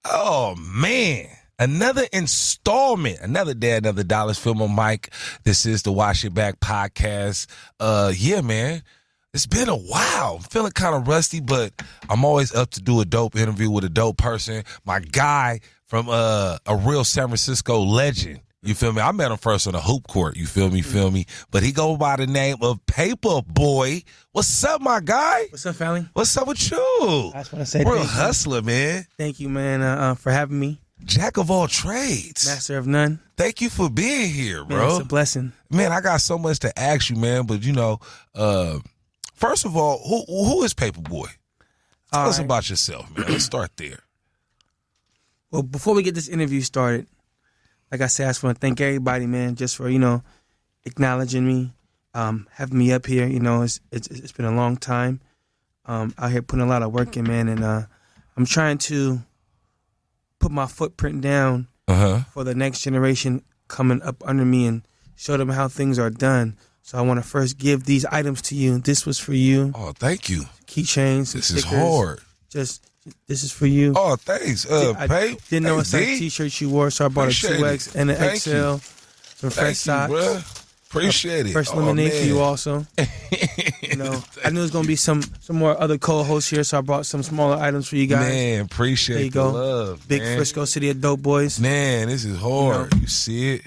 Oh, man. Another installment, another day, another dollars. FILLMOE Mike. This is the Wash It Back podcast. Yeah, man. It's been a while. I'm feeling kind of rusty, but I'm always up to do a dope interview with a dope person. My guy from a real San Francisco legend. You feel me? I met him first on a hoop court. You feel me? But he go by the name of PAYPA Boy. What's up, my guy? What's up, family? What's up with you? I just want to say real hustler, man. Thank you, man, for having me. Jack of all trades. Master of none. Thank you for being here, bro. Man, it's a blessing. Man, I got so much to ask you, man. But, first of all, who is PAYPA Boy? Tell us about yourself, man. Let's start there. Well, before we get this interview started, like I said, I just want to thank everybody, man, just for, acknowledging me, having me up here. It's been a long time out here putting a lot of work in, man. And I'm trying to put my footprint down for the next generation coming up under me and show them how things are done. So I want to first give these items to you. This was for you. Oh, thank you. Keychains. This stickers. Is hard. This is for you. Oh, thanks. I didn't know what size t-shirt you wore, so I bought a 2X and an XL. Some fresh socks. Bro. Appreciate it. Fresh lemonade for you also. I knew there was gonna be some more other co-hosts here, so I brought some smaller items for you guys. Man, appreciate the love. Big man. Frisco City of Dope Boys. Man, this is hard. You see it.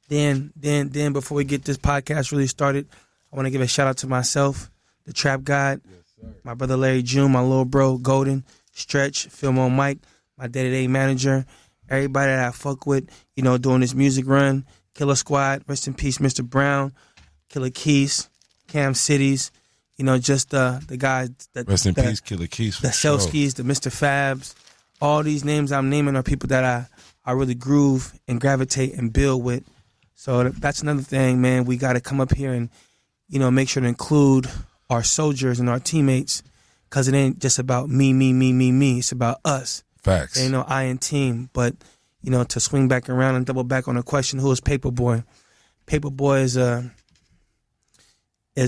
Then before we get this podcast really started, I want to give a shout out to myself, the Trap God, my brother Larry June, my little bro goldn, Stretch, FILLMOE Mike, my day-to-day manager, everybody that I fuck with, doing this music run, Killer Squad, rest in peace, Mr. Brown, Killer Keys, Cam Cities, just the guys that rest in peace, Killer Keys, the Selskis, the Mr. Fabs, all these names I'm naming are people that I really groove and gravitate and build with. So that's another thing, man. We got to come up here and make sure to include our soldiers and our teammates, because it ain't just about me. It's about us. Facts. There ain't no I in team. But, to swing back around and double back on the question, who is PAYPA Boy? PAYPA Boy is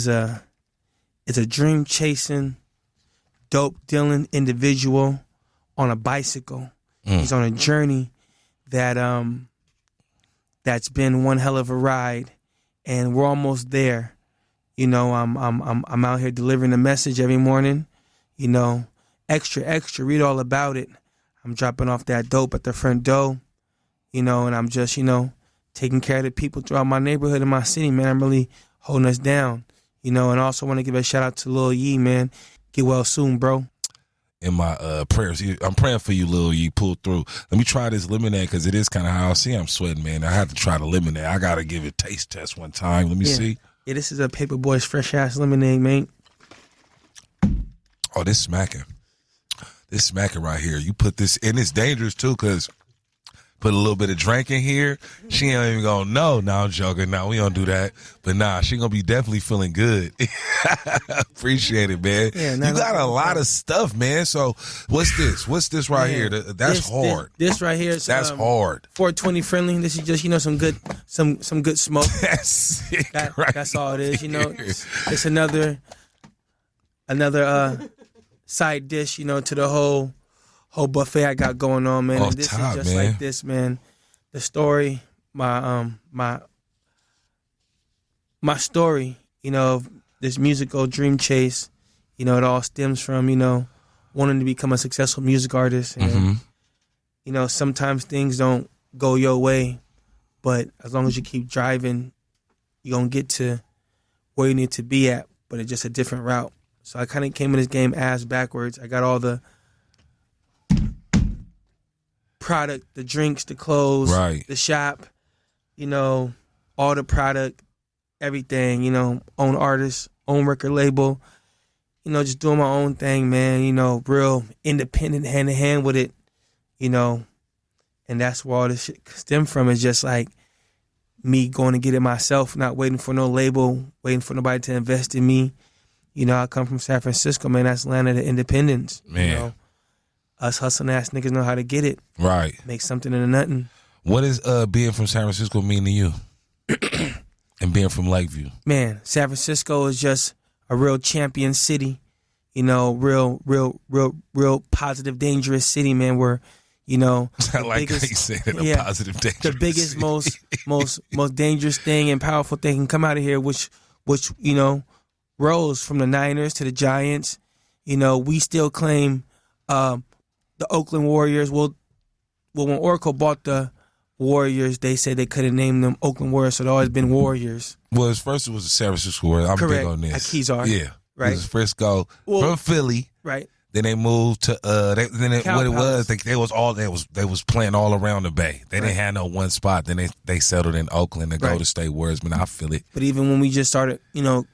a dream chasing, dope dealing individual on a bicycle. He's on a journey that's been one hell of a ride, and we're almost there. I'm out here delivering a message every morning. Extra, read all about it. I'm dropping off that dope at the front door, and I'm just, taking care of the people throughout my neighborhood and my city, man. I'm really holding us down, and I also want to give a shout out to Lil Yee, man. Get well soon, bro. In my prayers, I'm praying for you, Lil Yee. Pull through. Let me try this lemonade, because it is kind of how I see I'm sweating, man. I have to try the lemonade. I got to give it a taste test one time. Let me see. Yeah, this is a PAYPA Boy's fresh-ass lemonade, man. Oh, this smacking. This smacking right here. You put this, and it's dangerous, too, because put a little bit of drink in here, she ain't even going to know. No, I'm joking. No, we don't do that. But nah, she going to be definitely feeling good. Appreciate it, man. Yeah, you got a lot of stuff, man. So what's this? What's this right here? That's hard. This right here is that's hard. 420 friendly. This is just, some good smoke. That's sick. That's all it is. It's another side dish, to the whole buffet I got going on, man. And this is just man. Like this, man. The story, my story, of this musical dream chase, it all stems from, wanting to become a successful music artist. And, sometimes things don't go your way, but as long as you keep driving, you're going to get to where you need to be at, but it's just a different route. So I kind of came in this game ass backwards. I got all the product, the drinks, the clothes, the shop, all the product, everything, own artist, own record label, just doing my own thing, man, real independent, hand in hand with it, and that's where all this shit stem from, is just like me going to get it myself, not waiting for no label, waiting for nobody to invest in me. I come from San Francisco, man. That's land of the independence. Man. Us hustling ass niggas know how to get it. Right. Make something into nothing. What does being from San Francisco mean to you? And being from Lakeview? Man, San Francisco is just a real champion city. Real positive, dangerous city, man, where, You know, I like how you say it, a positive, dangerous. The biggest, most dangerous thing and powerful thing can come out of here, which you know, rose from the Niners to the Giants. You know, we still claim the Oakland Warriors. Well, when Oracle bought the Warriors, they said they couldn't name them Oakland Warriors, so they've always been Warriors. Well, first it was the San Francisco Warriors. I'm Correct. big on this. Akizar. Yeah. Right. It was Frisco from Philly. Right. Then they moved to Cal Palace. They was playing all around the Bay. They didn't have no one spot. Then they settled in Oakland to go to State Warriors. Man, I feel it. But even when we just started, you know,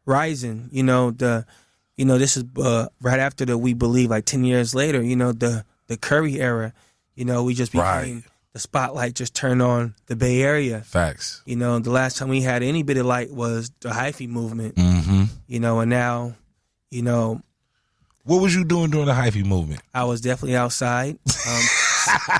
rising, you know, this is right after the We Believe, like 10 years later, you know, the Curry era, you know, we just became the spotlight just turned on the Bay Area. Facts. You know, the last time we had any bit of light was the hyphy movement. Mm-hmm. You know, and now, you know. What was you doing during the hyphy movement? I was definitely outside,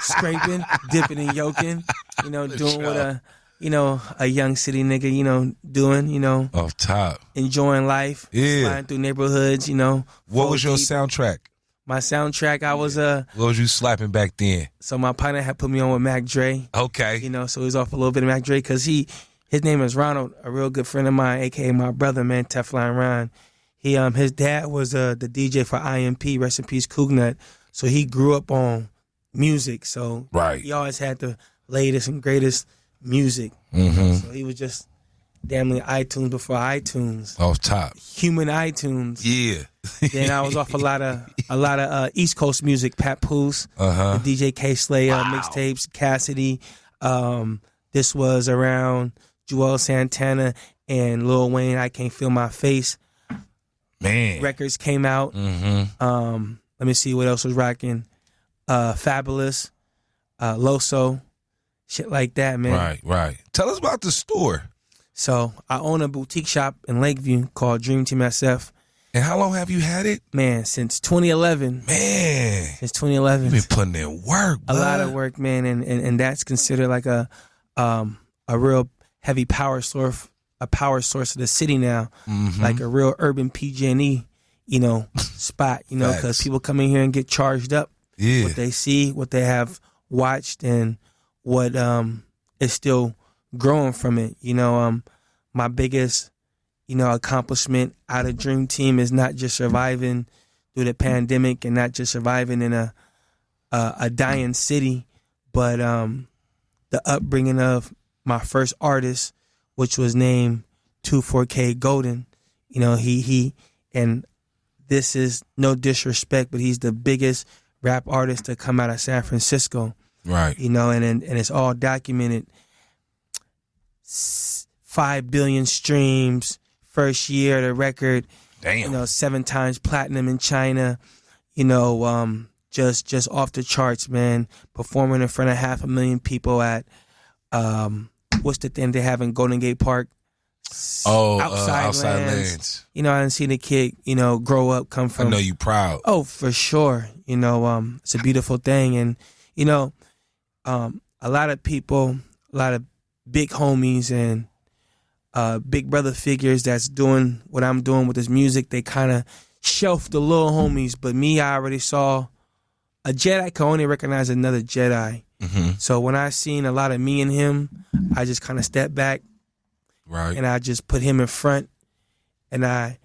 scraping, dipping and yoking, you know, doing what a young city nigga, you know, doing, you know. Off top. Enjoying life. Yeah. Flying through neighborhoods, you know. What was your soundtrack? My soundtrack, I was What was you slapping back then? So my partner had put me on with Mac Dre. Okay. You know, so he was off a little bit of Mac Dre because his name is Ronald, a real good friend of mine, aka my brother, man, Teflon Ron. His dad was the DJ for IMP, rest in peace, Cougnut. So he grew up on music. So he always had the latest and greatest music. Mm-hmm. So he was just damn near iTunes before iTunes. Off top. Human iTunes. Yeah. Then I was off a lot of East Coast music, Pat Poose, the DJ K Slayer mixtapes, Cassidy. This was around Joel Santana and Lil Wayne, I Can't Feel My Face. Man. Records came out. Mm-hmm. Let me see what else was rocking. Fabulous, Loso, shit like that, man. Right. Tell us about the store. So I own a boutique shop in Lakeview called Dreamteam SF. And how long have you had it? Man, since 2011. Man. Since 2011. You've been putting in work, bud. A lot of work, man, and that's considered like a real heavy power source of the city now, like a real urban PG&E, you know, spot, you know, because people come in here and get charged up. Yeah. What they see, what they have watched, and what is still growing from it. You know, my biggest, you know, accomplishment out of Dream Team is not just surviving through the pandemic and not just surviving in a dying city, but the upbringing of my first artist, which was named 24K goldn. You know, he and this is no disrespect, but he's the biggest rap artist to come out of San Francisco. Right. You know, and it's all documented. 5 billion streams first year of the record. Damn. You know, 7 times platinum in China. You know, just off the charts, man. Performing in front of 500,000 people at what's the thing they have in Golden Gate Park? Outside lands. You know, I didn't see the kid, you know, grow up, come from. I know you proud. Oh, for sure. You know, it's a beautiful thing. And, you know, a lot of people, a lot of big homies and big brother figures that's doing what I'm doing with this music, they kind of shelf the little homies. But me, I already saw a Jedi can only recognize another Jedi. Mm-hmm. So when I seen a lot of me and him, I just kind of stepped back. Right. And I just put him in front. And I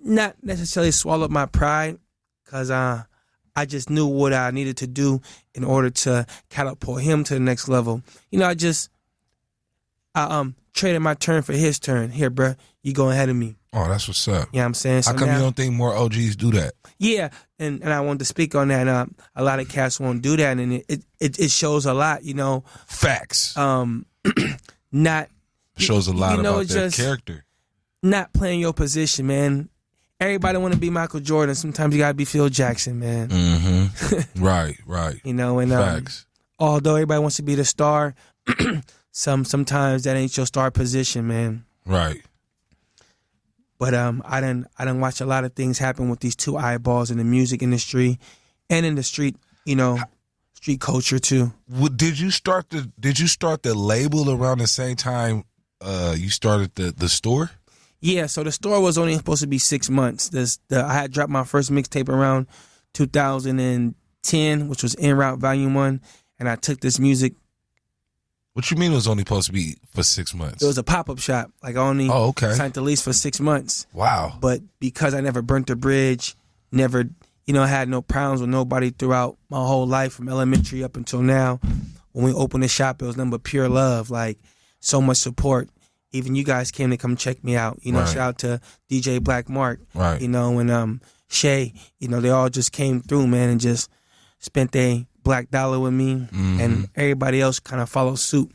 not necessarily swallowed my pride because I just knew what I needed to do in order to catapult him to the next level. You know, I traded my turn for his turn. Here, bruh, you go ahead of me. Oh, that's what's up. You know what I'm saying? So how come now, you don't think more OGs do that? Yeah, and I wanted to speak on that. A lot of cats won't do that, and it shows a lot, you know. Facts. Not shows a lot you know, about their character. Not playing your position, man. Everybody want to be Michael Jordan. Sometimes you gotta be Phil Jackson, man. Mm-hmm. right. You know, and facts. Although everybody wants to be the star, sometimes that ain't your star position, man. Right. But I done watch a lot of things happen with these two eyeballs in the music industry and in the street, you know, street culture too. Did you start the label around the same time you started the store? Yeah, so the store was only supposed to be 6 months. I had dropped my first mixtape around 2010, 10, which was En Route Volume 1, and I took this music. What you mean it was only supposed to be for 6 months? It was a pop-up shop. Like, I only signed the lease for 6 months. Wow. But because I never burnt the bridge, never, had no problems with nobody throughout my whole life from elementary up until now, when we opened the shop, it was nothing but pure love. Like, so much support. Even you guys came to come check me out. Shout out to DJ Black Mark. Right. And Shay, they all just came through, man, and just spent their black dollar with me, and everybody else kind of followed suit.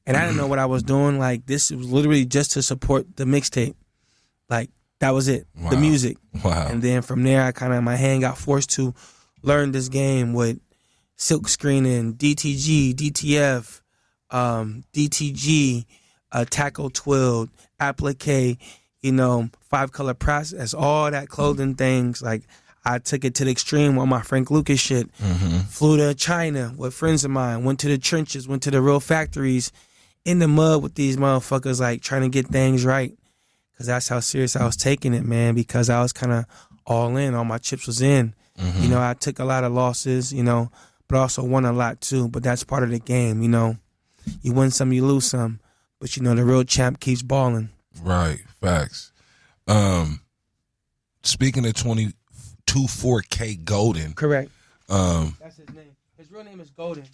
And I didn't know what I was doing. Like, this was literally just to support the mixtape. Like, that was it, the music. Wow. And then from there, my hand got forced to learn this game with silk screening, DTG, DTF, DTG, tackle twilled, applique, 5-color process, all that clothing things. Like, I took it to the extreme on my Frank Lucas shit. Flew to China with friends of mine, went to the trenches, went to the real factories, in the mud with these motherfuckers, like, trying to get things right. Because that's how serious I was taking it, man, because I was kind of all in. All my chips was in. I took a lot of losses, but also won a lot too. But that's part of the game, You win some, you lose some. But, the real champ keeps balling. Right. Facts. Speaking of 24K goldn. Correct. That's his name. His real name is goldn.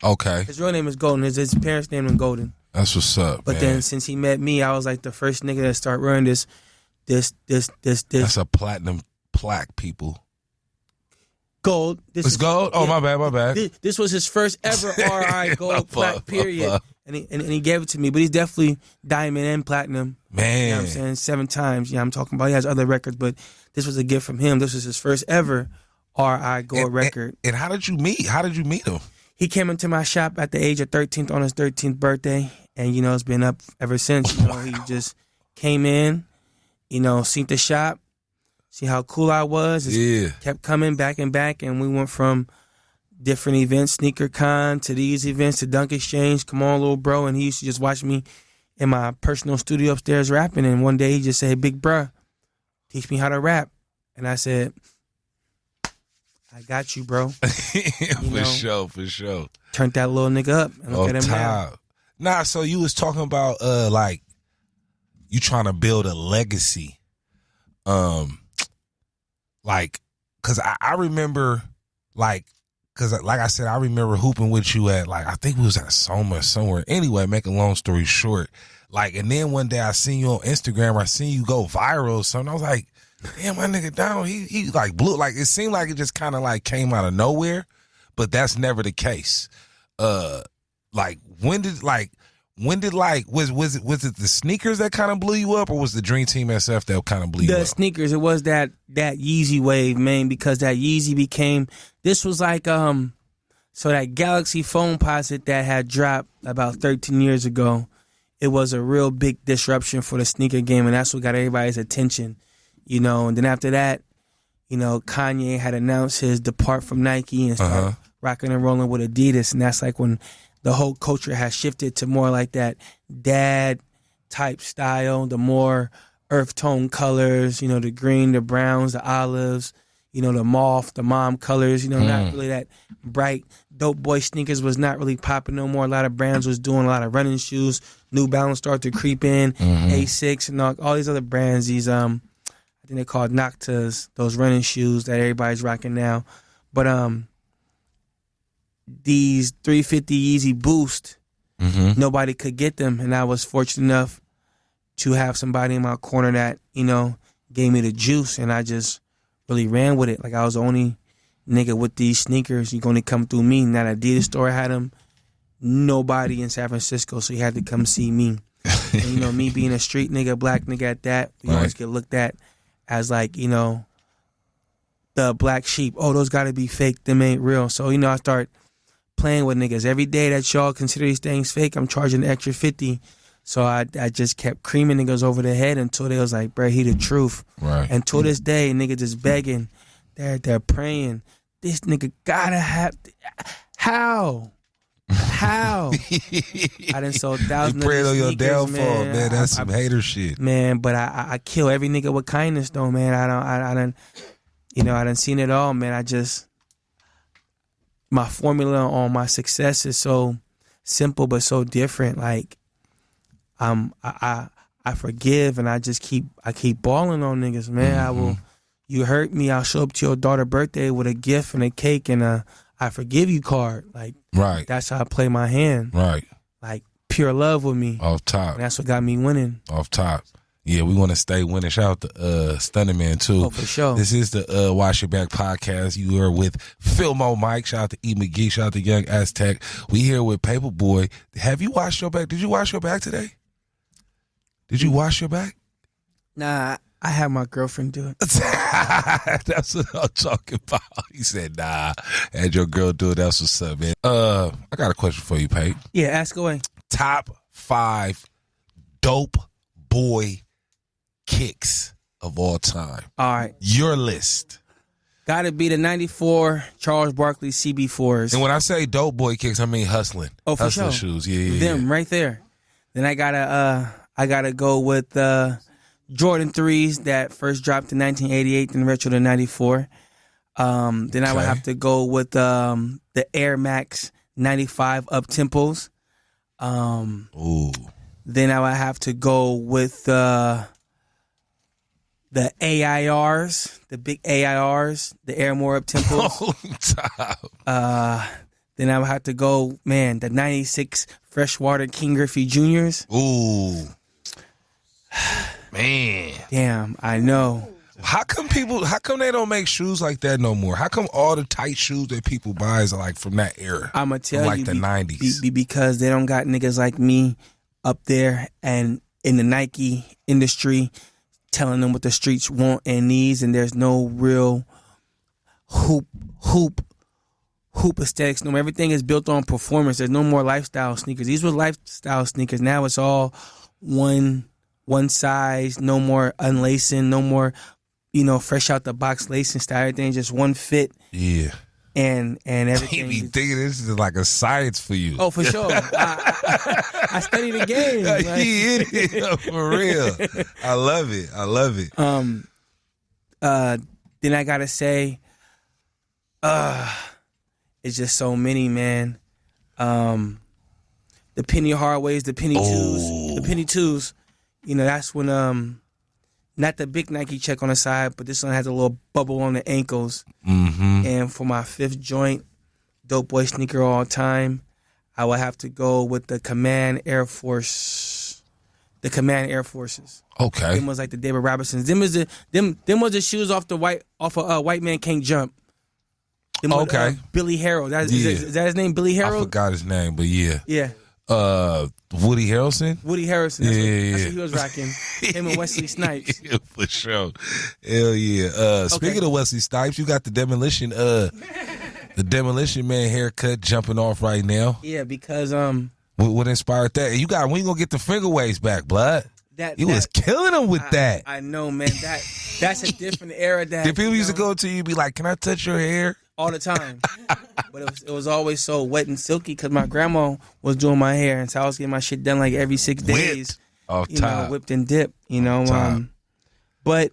Okay. His real name is goldn. His parents' name is goldn. That's what's up, But man. then since he met me, I was like the first nigga to start running this. That's a platinum plaque, people. Gold. It's gold? Oh, my bad. This was his first ever RI gold plaque, period. And he gave it to me. But he's definitely diamond and platinum. Man. You know what I'm saying? 7 times. I'm talking about, he has other records, but this was a gift from him. This was his first ever RI gold record. And how did you meet? How did you meet him? He came into my shop at the age of 13th on his 13th birthday. And, it's been up ever since. He just came in, seen the shop, see how cool I was. Just kept coming back and back. And we went from different events, Sneaker Con, to these events, to Dunk Exchange. Come on, little bro. And he used to just watch me in my personal studio upstairs rapping. And one day he just said, "Big bruh, teach me how to rap." And I said, "I got you, bro." For sure. Turned that little nigga up and look at him now. Nah, so you was talking about like you trying to build a legacy. Like, cause I remember like I said, I remember hooping with you at, like, I think we was at Soma somewhere. Anyway, make a long story short, like, and then one day I seen you on Instagram, I seen you go viral or something. I was like, damn, my nigga Donald, he like blew, like, it seemed like it just kind of like came out of nowhere, but that's never the case. Like, was it the sneakers that kind of blew you up, or was the Dream Team SF that kind of blew you up? The sneakers, it was that Yeezy wave, man, because that Yeezy became, this was like, so that Galaxy phone posit that had dropped about 13 years ago, it was a real big disruption for the sneaker game, and that's what got everybody's attention, and then after that, Kanye had announced his depart from Nike and start rocking and rolling with Adidas, and that's like when the whole culture has shifted to more like that dad type style, the more earth tone colors, the green, the browns, the olives, the mauve, the mom colors, not really that bright. Dope boy sneakers was not really popping no more. A lot of brands was doing a lot of running shoes. New Balance started to creep in, A6 and all these other brands, these, I think they're called Noctas, those running shoes that everybody's rocking now. But, these 350 Yeezy Boost, nobody could get them, and I was fortunate enough to have somebody in my corner that gave me the juice, and I just really ran with it. Like, I was the only nigga with these sneakers. You're gonna come through me. That Adidas store had them. Nobody in San Francisco, so you had to come see me. And, me being a street nigga, black nigga at that, we always get looked at as like the black sheep. Oh, those gotta be fake. Them ain't real. So I start playing with niggas. Every day that y'all consider these things fake, I'm charging the extra 50. So I just kept creaming niggas over the head until they was like, bro, he the truth. Right. And to this day, niggas just begging. They're praying. This nigga gotta have, how? I done sold thousands of praying on your sneakers, downfall, man. That's some hater shit. Man, but I kill every nigga with kindness though, man. I done seen it all, man. my formula on my success is so simple but so different. Like I forgive and I keep balling on niggas, man. You hurt me, I'll show up to your daughter's birthday with a gift and a cake and a I forgive you card. Like, right. That's how I play my hand. Right. Like pure love with me. Off top. And that's what got me winning. Off top. Yeah, we want to stay winning. Shout out to Stunning Man too. Oh, for sure. This is the Wash Your Back podcast. You are with FILLMOE Mike. Shout out to E. McGee. Shout out to Young AZTEC. We here with PAYPA Boy. Have you washed your back? Did you wash your back today? Did you wash your back? Nah, I had my girlfriend do it. That's what I'm talking about. He said, nah, had your girl do it. That's what's up, man. I got a question for you, Pape. Yeah, ask away. Top 5 dope boy kicks of all time. All right. Your list. Got to be the 94 Charles Barkley CB4s. And when I say dope boy kicks, I mean hustling. Oh, for hustling sure. shoes. Yeah. Them right there. Then I gotta go with Jordan 3s that first dropped in 1988 and retro to 94. Then I would have to go with the Air Max 95 up tempos. Ooh. Then I would have to go with the AIRs, the big AIRs, the Air More up tempos. Then I would have to go, man, the 96 Freshwater King Griffey Juniors. Ooh. Man. Damn, I know. How come they don't make shoes like that no more? How come all the tight shoes that people buy is like from that era? I'm going to tell like you. The 90s. Because they don't got niggas like me up there and in the Nike industry telling them what the streets want and needs, and there's no real hoop aesthetics. No, everything is built on performance. There's no more lifestyle sneakers. These were lifestyle sneakers. Now it's all one size, no more unlacing, no more, fresh out the box lacing style. Everything just one fit. Yeah. And everything. You be thinking this is like a science for you. Oh, for sure. I study the game. Like. He idiot, for real. I love it. Then I gotta say, it's just so many, man. The penny hardways, the penny twos. That's when not the big Nike check on the side, but this one has a little bubble on the ankles. Mm-hmm. And for my 5th joint, dope boy sneaker all time, I would have to go with the Command Air Force. The Command Air Forces. Okay. Them was like the David Robertsons. Them was the shoes off of White Man Can't Jump. Them okay. Was, Billy Harold. Is that his name? Billy Harold? I forgot his name, but yeah. Yeah. Woody Harrelson? Woody Harrelson. That's what he was rocking. Him and Wesley Snipes. Yeah, for sure. Hell yeah. Speaking of Wesley Snipes, you got the Demolition Man haircut jumping off right now. Yeah, because what inspired that? And when you gonna get the finger waves back, blood? You was killing them with that. I know, man. That's a different era. Did people used to go to you be like, "Can I touch your hair?" All the time. But it was always so wet and silky because my grandma was doing my hair, and so I was getting my shit done like every 6 days. Off top. Whipped and dipped. But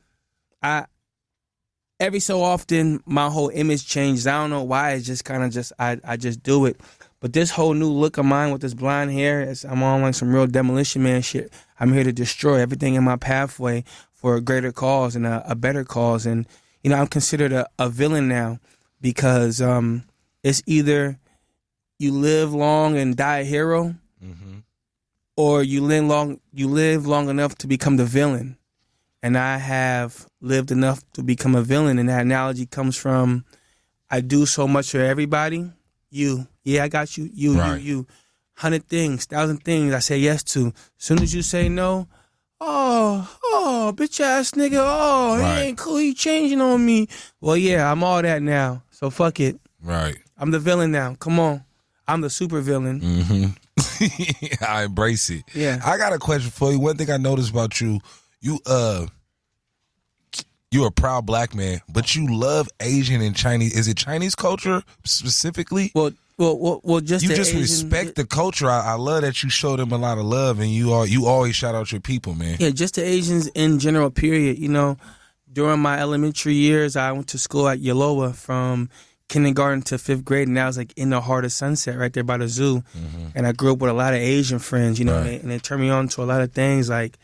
every so often my whole image changes. I don't know why. It's just kind of I just do it. But this whole new look of mine with this blonde hair, I'm on like some real Demolition Man shit. I'm here to destroy everything in my pathway for a greater cause and a better cause. And I'm considered a villain now. Because it's either you live long and die a hero, mm-hmm. or you live long enough to become the villain. And I have lived enough to become a villain, and that analogy comes from I do so much for everybody. I got you. You. 100 things, 1,000 things I say yes to. As soon as you say no, bitch ass nigga, right. He ain't cool, he changing on me. Well, yeah, I'm all that now. So fuck it. Right. I'm the villain now. Come on. I'm the super villain. Mm-hmm. I embrace it. Yeah. I got a question for you. One thing I noticed about you, you're a proud black man, but you love Asian and Chinese. Is it Chinese culture specifically? Well, just respect the culture. I love that you show them a lot of love, and you always shout out your people, man. Yeah, just the Asians in general. Period. During my elementary years, I went to school at Yaloa from kindergarten to 5th grade, and I was like in the heart of Sunset right there by the zoo. And I grew up with a lot of Asian friends, you know, and they turned me on to a lot of things like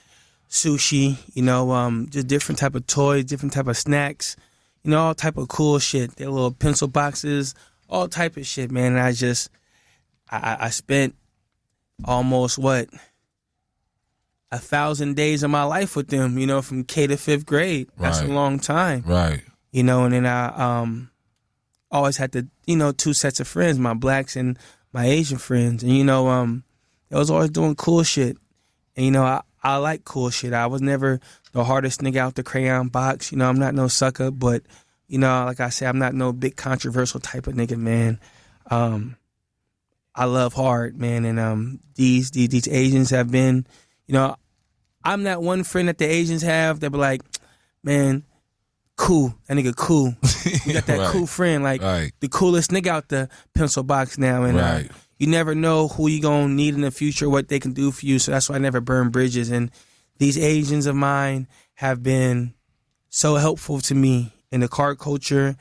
sushi, you know, just different type of toys, different type of snacks, you know, all type of cool shit. Their little pencil boxes, all type of shit, man. And I spent almost 1,000 days of my life with them, you know, from K to 5th grade. That's a long time. Right. You know, and then I always had the, you know, 2 sets of friends, my blacks and my Asian friends. And, you know, I was always doing cool shit. And, you know, I like cool shit. I was never the hardest nigga out the crayon box. You know, I'm not no sucker, but, you know, like I said, I'm not no big controversial type of nigga, man. I love hard, man. And these Asians have been, you know, I'm that one friend that the Asians have that be like, man, cool. That nigga cool. You got that cool friend, like the coolest nigga out the pencil box now. And you never know who you gonna need in the future, what they can do for you. So that's why I never burn bridges. And these Asians of mine have been so helpful to me in the car culture,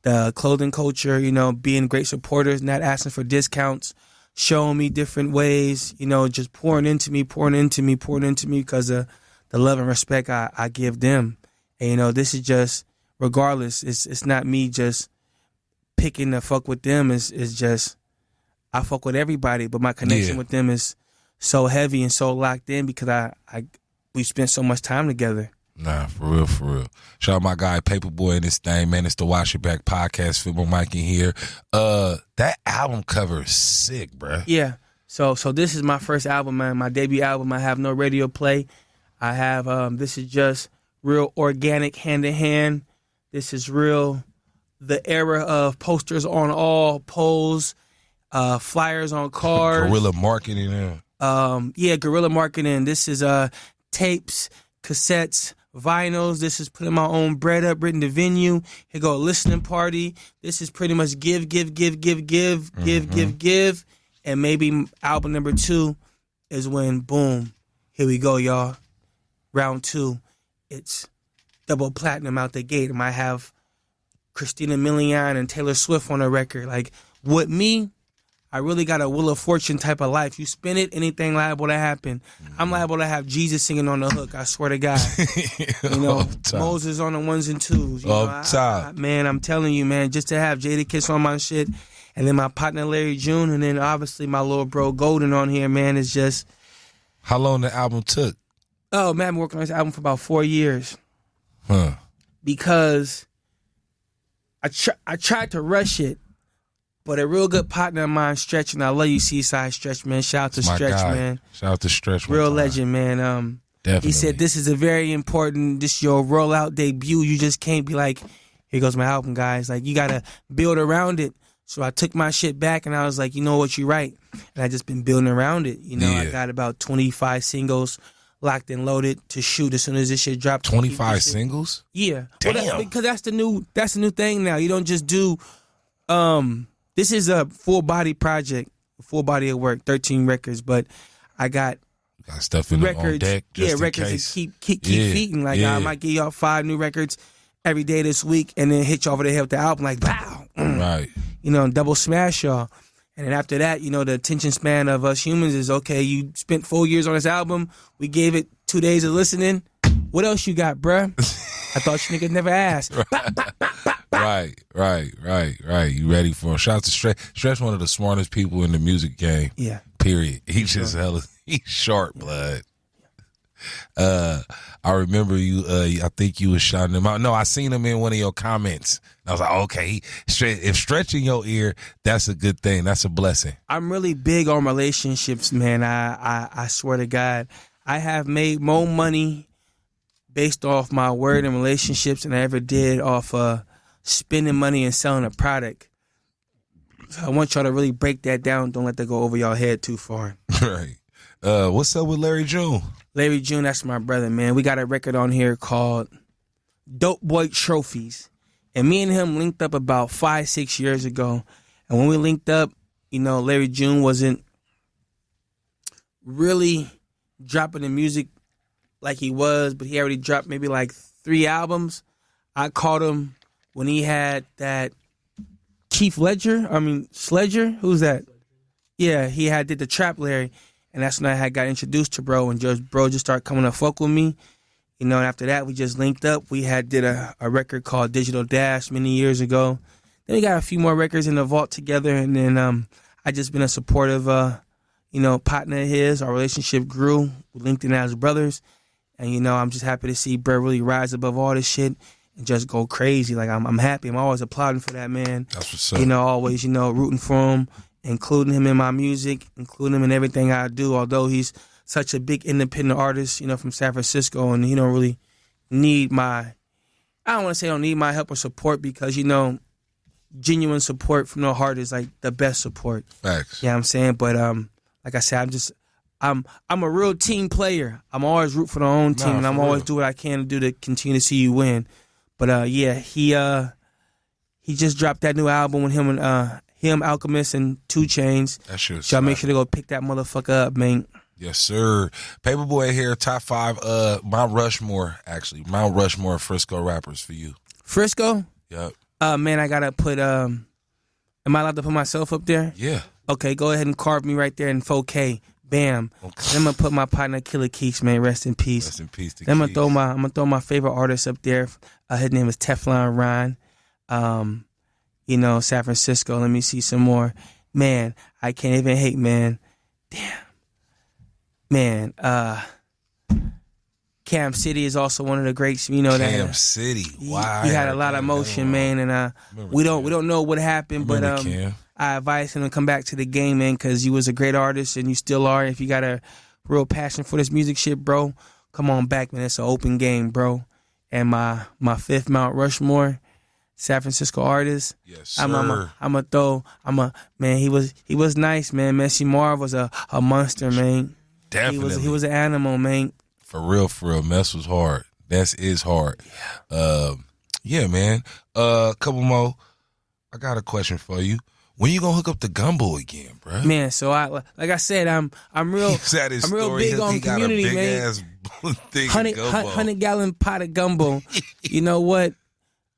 the clothing culture, you know, being great supporters, not asking for discounts, showing me different ways, you know, just pouring into me because of the love and respect I give them. And, you know, this is just, regardless, it's not me just picking to fuck with them. It's just, I fuck with everybody, but my connection with them is so heavy and so locked in because we spent so much time together. Nah, for real, for real. Shout out my guy PAYPA Boy in this thing, man. It's the Wash It Back podcast. FILLMOE Mike in here. That album cover is sick, bro. Yeah. So this is my first album, man. My debut album. I have no radio play. I have this is just real organic, hand in hand. This is real. The era of posters on all poles, flyers on cars, guerrilla marketing. Guerrilla marketing. This is tapes, cassettes, vinyls. This is putting my own bread up, written the venue. Here go a listening party. This is pretty much give. And maybe album number 2 is when, boom, here we go, y'all. Round 2. It's double platinum out the gate. I might have Christina Milian and Taylor Swift on a record. Like, with me, I really got a Wheel of Fortune type of life. You spin it, anything liable to happen. I'm liable to have Jesus singing on the hook, I swear to God. You know, Moses on the 1s and 2s. You know, man, I'm telling you, man, just to have Jadakiss on my shit, and then my partner Larry June, and then obviously my little bro goldn on here, man, is just... How long the album took? Oh, man, I've been working on this album for about 4 years. Huh. Because I tried to rush it, but a real good partner of mine, Stretch, and I love you, Seaside Stretch, man. Shout out to Stretch, man. Shout out to Stretch. Real legend, man. Definitely. He said, this is a very important, this is your rollout debut. You just can't be like, here goes my album, guys. Like, you got to build around it. So I took my shit back, and I was like, you know what, you're right. And I just been building around it. You know, I got about 25 singles locked and loaded to shoot as soon as this shit dropped. 25 singles? Yeah. Damn. Well, because that's the new thing now. You don't just do this is a full body project, full body of work, 13 records, but I got stuff in records, on deck just records that keep feeding. Like I might give y'all 5 new records every day this week and then hit you over the head with the album like wow. Right. You know, double smash y'all. And then after that, you know, the attention span of us humans is, okay, you spent 4 years on this album. We gave it 2 days of listening. What else you got, bruh? I thought you niggas never asked. Right. You ready for him? Shout out to Stretch. Stretch, one of the smartest people in the music game. Yeah. Period. He's just he's sharp, blood. I remember you, I think you was shouting him out. No, I seen him in one of your comments. I was like, okay, if Stretch in your ear, that's a good thing. That's a blessing. I'm really big on relationships, man. I swear to God, I have made more money based off my word and relationships than I ever did off spending money and selling a product. So I want y'all to really break that down. Don't let that go over y'all head too far. Right. What's up with Larry June? Larry June, that's my brother, man. We got a record on here called Dope Boy Trophies. And me and him linked up about 5-6 years ago. And when we linked up, you know, Larry June wasn't really dropping the music like he was, but he already dropped maybe like 3 albums. I caught him when he had that Chief Sledger. Who's that? Yeah, he did the Trap Larry, and that's when I got introduced to bro, and bro just started coming to fuck with me. You know, and after that, we just linked up. We did a record called Digital Dash many years ago. Then we got a few more records in the vault together, and then I just been a supportive, partner of his. Our relationship grew. We linked in as brothers, and I'm just happy to see bro really rise above all this shit and just go crazy. Like I'm happy. I'm always applauding for that man. That's what's up. Always rooting for him, including him in my music, including him in everything I do. Although he's such a big independent artist, from San Francisco, and he don't really need I don't want to say don't need my help or support, because genuine support from the heart is like the best support. Facts. Yeah, I'm saying, but like I said, I'm a real team player. I'm always root for the own team, and I'm always do what I can to do to continue to see you win. But he just dropped that new album with him and Alchemist and 2 Chainz. That shit. So I make sure to go pick that motherfucker up, man. Yes, sir. Paper Boy here, top 5 Mount Rushmore, actually. Mount Rushmore Frisco rappers for you. Frisco? Yep. Man, I gotta put am I allowed to put myself up there? Yeah. Okay, go ahead and carve me right there in 4K. Bam. Okay. I'm gonna put my partner Killer Keeks, man. Rest in peace. Rest in peace to I'm Keeks. gonna throw my favorite artist up there. His name is Teflon Ron. San Francisco. Let me see some more. Man, I can't even hate, man. Damn. Man, Cam City is also one of the greats. Cam City. Wow. He had a lot of emotion, man, and we don't know what happened, but I advise him to come back to the game, man, because you was a great artist and you still are. If you got a real passion for this music shit, bro, come on back, man. It's an open game, bro. And my 5th Mount Rushmore, San Francisco artist. Yes, sir. Man, he was nice, man. Messy Marv was a monster, man. Definitely. He was an animal, man. For real. Mess was hard. That is hard. Yeah, man. Couple more. I got a question for you. When you gonna hook up the gumbo again, bro? Man, so like I said, I'm real big on community, man. 100-gallon pot of gumbo. You know what?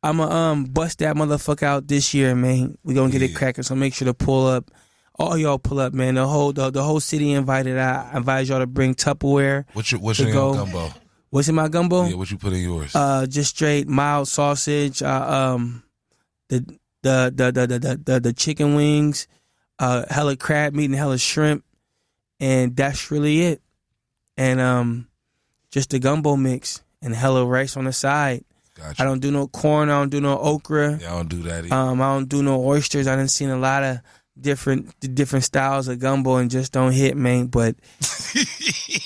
I'ma bust that motherfucker out this year, man. We gonna get it cracking. So make sure to pull up. All y'all pull up, man. The whole city invited. I advise y'all to bring Tupperware. What's your gumbo? What's in my gumbo? Yeah, what you put in yours? Just straight mild sausage. The chicken wings, hella crab meat and hella shrimp, and that's really it. And just the gumbo mix and hella rice on the side. Gotcha. I don't do no corn. I don't do no okra. Yeah, I don't do that either. I don't do no oysters. I done seen a lot of different styles of gumbo and just don't hit, man. But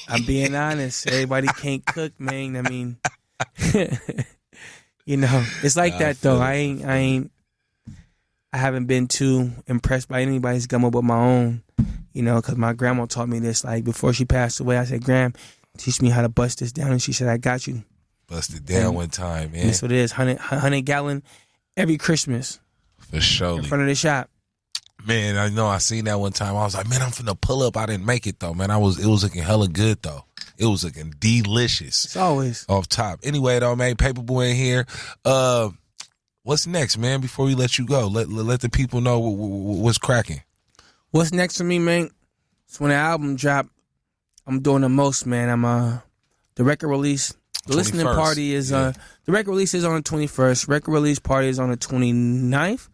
I'm being honest. Everybody can't cook, man. I mean, it's like that though. I haven't been too impressed by anybody's gumbo but my own, because my grandma taught me this. Like, before she passed away, I said, Gram, teach me how to bust this down. And she said, I got you. Bust it down one time, man. That's what it is. 100-gallon every Christmas. For sure. In front of the shop. Man, I know I seen that one time. I was like, man, I'm finna pull up. I didn't make it though, man. It was looking hella good though. It was looking delicious. It's always off top. Anyway though, man, Paperboy in here. What's next, man? Before we let you go, let the people know what's cracking. What's next for me, man? So when the album drop, I'm doing the most, man. I'm the record release. The 21st. Listening party is the record release is on the 21st. Record release party is on the 29th.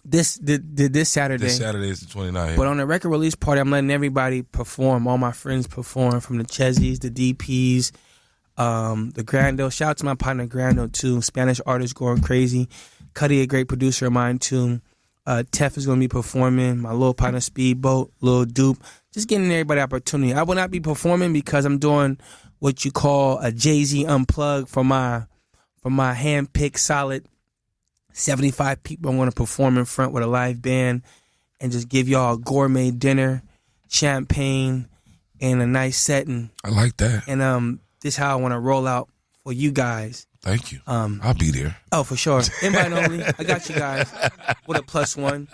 This Saturday. This Saturday is the 29th. But on the record release party, I'm letting everybody perform. All my friends perform, from the Chezzies, the DPs, the Grando. Shout out to my partner Grando too. Spanish artist going crazy. Cuddy, a great producer of mine too. Tef is going to be performing. My little partner Speedboat, Lil Dupe. Just getting everybody opportunity. I will not be performing because I'm doing what you call a Jay-Z unplug for my hand-picked solid 75 people. I'm going to perform in front with a live band and just give y'all a gourmet dinner, champagne, and a nice setting. I like that. And this is how I want to roll out for you guys. Thank you. I'll be there. Oh, for sure. Invite only. I got you guys with a +1,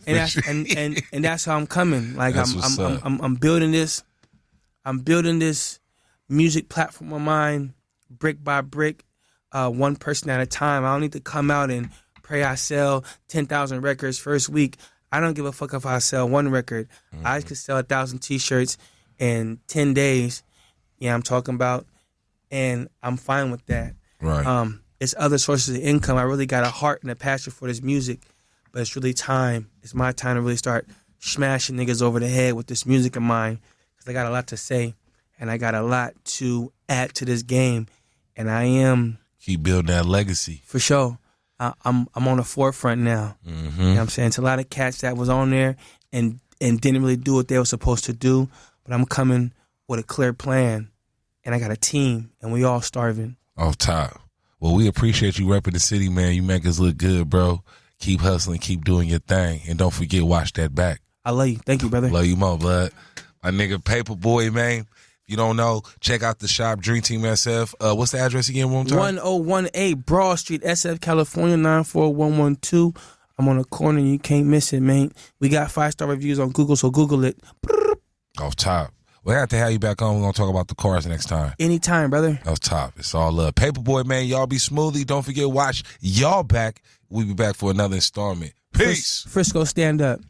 and that's how I'm coming. Like, I'm building this. I'm building this music platform of mine, brick by brick, one person at a time. I don't need to come out and pray I sell 10,000 records first week. I don't give a fuck if I sell one record. I could sell 1,000 T-shirts in 10 days. Yeah, I'm talking about, and I'm fine with that. Right. It's other sources of income. I really got a heart and a passion for this music, but it's really time. It's my time to really start smashing niggas over the head with this music of mine, because I got a lot to say, and I got a lot to add to this game, and I am... Keep building that legacy. For sure. I'm on the forefront now. You know what I'm saying? It's a lot of cats that was on there and didn't really do what they were supposed to do, but I'm coming with a clear plan, and I got a team, and we all starving. Off top. Well, we appreciate you repping the city, man. You make us look good, bro. Keep hustling, keep doing your thing, and don't forget, watch that back. I love you. Thank you, brother. Love you more, blood. My nigga PAYPA Boy, man. If you don't know, check out the shop, Dream Team SF. What's the address again, one more time? 1018 Broad Street, SF, California, 94112. I'm on the corner. You can't miss it, man. We got 5-star reviews on Google, so Google it. Off top. We have to have you back on. We're going to talk about the cars next time. Anytime, brother. Off top. It's all love. PAYPA Boy, man. Y'all be smoothly. Don't forget, watch y'all back. We'll be back for another installment. Peace. Frisco, stand up.